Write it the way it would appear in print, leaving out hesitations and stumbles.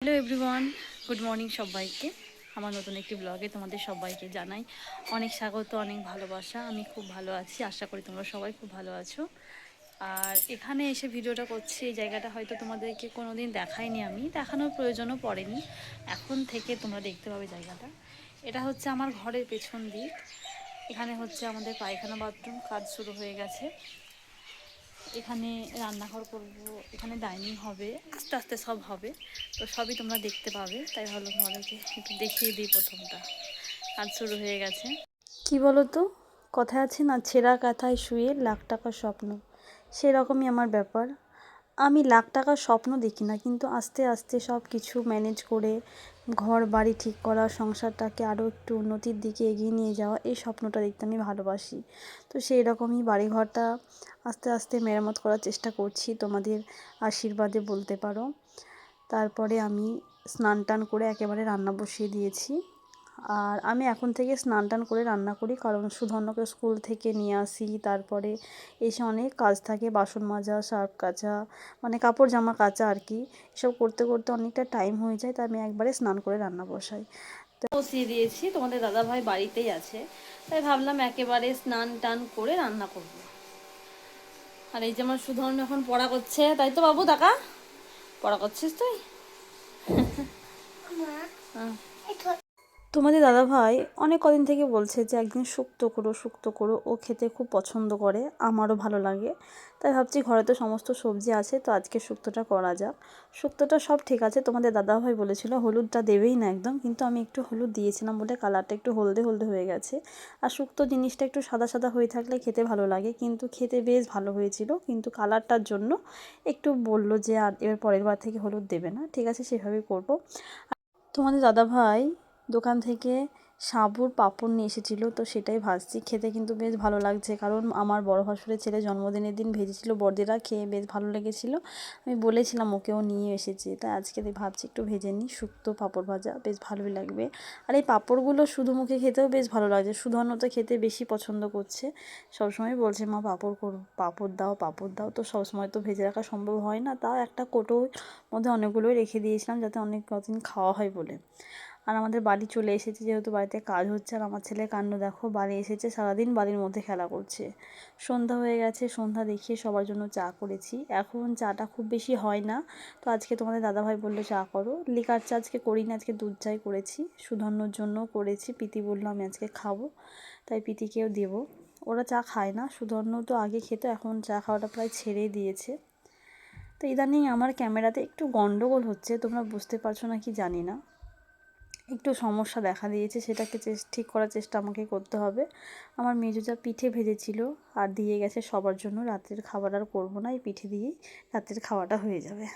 Hello everyone, good morning সবাইকে। আমার নতুন একটি ব্লগে তোমাদের সবাইকে জানাই অনেক স্বাগত, অনেক ভালোবাসা। আমি খুব ভালো আছি, আশা করি তোমরা সবাই খুব ভালো আছো। আর এখানে এসে ভিডিওটা করছি, এই জায়গাটা হয়তো তোমাদেরকে কোনো দিন দেখাইনি, আমি দেখানোর প্রয়োজনও পড়েনি। এখন থেকে তোমরা দেখতে পাবে জায়গাটা। এটা হচ্ছে আমার ঘরের পেছন দিক। এখানে হচ্ছে আমাদের পায়খানা বাথরুম কাজ শুরু হয়ে গেছে। এখানে রান্নাঘর করব, এখানে ডাইনিং হবে, আস্তে আস্তে সব হবে। তো সবই তোমরা দেখতে পাবে, তাই ভালো তোমাদেরকে একটু দেখিয়ে দিই। প্রথমটা কাজ শুরু হয়ে গেছে। কি বলো তো, কথায় আছে না, ছেঁড়া কাঁথায় শুয়ে লাখ টাকার স্বপ্ন, সেরকমই আমার ব্যাপার। আমি লাখ টাকার স্বপ্ন দেখি না, কিন্তু আস্তে আস্তে সব কিছু ম্যানেজ করে ঘর বাড়ি ঠিক করা, সংসারটাকে আরও একটু উন্নতির দিকে এগিয়ে নিয়ে যাওয়া, এই স্বপ্নটা দেখতে আমি ভালোবাসি। তো সেই রকমই বাড়িঘরটা আস্তে আস্তে মেরামত করার চেষ্টা করছি, তোমাদের আশীর্বাদে বলতে পারো। তারপরে আমি স্নান টান করে একেবারে রান্না বসিয়ে দিয়েছি। আর আমি এখন থেকে স্নান টান করে রান্না করি, কারণ সুধর্ণকে স্কুল থেকে নিয়ে আসি, তারপরে এসে অনেক কাজ থাকে, বাসন মাজা, সার্ফ কাচা, মানে কাপড় জামা কাচা আর কি। এসব করতে করতে অনেকটা টাইম হয়ে যায়, তাই আমি একবারে স্নান করে রান্না বসাই। তো বসিয়ে দিয়েছি, তোমাদের দাদাভাই বাড়িতেই আছে, তাই ভাবলাম একেবারে স্নান টান করে রান্না করব। আর এই যে আমার সুধর্ণ এখন পড়া করছে, তাই তো বাবু? টাকা পড়া করছিস তুই? হ্যাঁ। তোমাদের দাদাভাই অনেক কদিন থেকে বলছে যে একদিন শুক্তো করো, শুক্তো করো। ও খেতে খুব পছন্দ করে, আমারও ভালো লাগে। তাই ভাবছি ঘরে তো সমস্ত সবজি আছে, তো আজকে শুক্তোটা করা যাক। শুক্তোটা সব ঠিক আছে, তোমাদের দাদাভাই বলেছিল হলুদটা দেবেই না একদম, কিন্তু আমি একটু হলুদ দিয়েছিলাম বলে কালারটা একটু হলদে হলদে হয়ে গেছে। আর শুক্তো জিনিসটা একটু সাদা সাদা হয়ে থাকলে খেতে ভালো লাগে, কিন্তু খেতে বেশ ভালো হয়েছিল। কিন্তু কালারটার জন্য একটু বললো যে আর এবার পরের বার থেকে হলুদ দেবে না। ঠিক আছে, সেভাবেই করবো। তোমাদের দাদাভাই দোকান থেকে সাবুর পাঁপড় নিয়ে এসেছিলো, তো সেটাই ভাজছি। খেতে কিন্তু বেশ ভালো লাগছে, কারণ আমার বড় ভাসুরের ছেলে জন্মদিনের দিন ভেজেছিল বড়দিরা, খেয়ে বেশ ভালো লেগেছিলো। আমি বলেছিলাম ওকেও নিয়ে এসেছে, তাই আজকে ভাবছি একটু ভেজে নিই। শুক্তো পাঁপড় ভাজা বেশ ভালোই লাগবে। আর এই পাঁপড়গুলো শুধু মুখে খেতেও বেশ ভালো লাগছে। সুধর্ণ তো খেতে বেশি পছন্দ করছে, সবসময় বলছে মা পাঁপড় করো, পাঁপড় দাও, পাঁপড় দাও। তো সবসময় তো ভেজে রাখা সম্ভব হয় না, তাও একটা কোটোর মধ্যে অনেকগুলোই রেখে দিয়েছিলাম, যাতে অনেক কদিন খাওয়া হয় বলে। আর আমাদের বাড়ি চলে এসেছি, যেহেতু বাড়িতে কাজ হচ্ছে। আর আমার ছেলের কাণ্ড দেখো, বাড়ি এসেছে, সারাদিন বাড়ির মধ্যে খেলা করছে। সন্ধ্যা হয়ে গেছে, সন্ধ্যা দেখিয়ে সবার জন্য চা করেছি। এখন চাটা খুব বেশি হয় না, তো আজকে তোমাদের দাদাভাই বললো চা করো। লিকার চা আজকে করিনি, আজকে দুধ চাই করেছি। সুধন্যর জন্যও করেছি, প্রীতি বললো আমি আজকে খাবো, তাই প্রীতিকেও দেবো। ওরা চা খায় না, সুধন্য তো আগে খেত, এখন চা খাওয়াটা প্রায় ছেড়েই দিয়েছে। তো ইদানিং আমার ক্যামেরাতে একটু গন্ডগোল হচ্ছে, তোমরা বুঝতে পারছো না কি জানি না, একটু সমস্যা দেখা দিয়েছে, সেটাকে ঠিক করার চেষ্টা আমাকে করতে হবে। আমার মেজো যা পিঠে ভেজেছিল আর দিয়ে গেছে সবার জন্য, রাতের খাবার আর করবো না, এই পিঠে দিয়েই রাতের খাওয়াটা হয়ে যাবে।